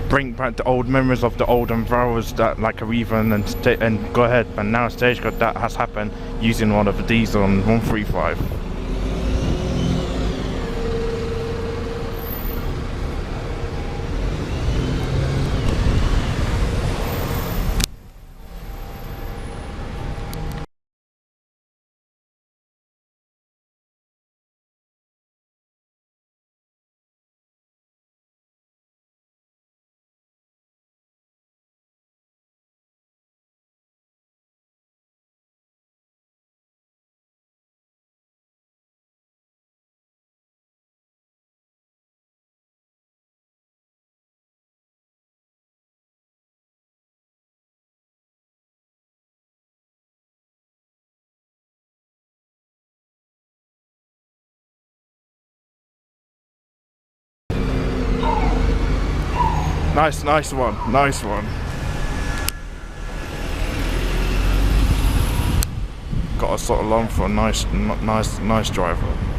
bring back the old memories of the old Enviros that like Arriva and go ahead. And now Stagecoach, that has happened using one of the diesel on 135. Nice one. Got a sort of long for a nice driver.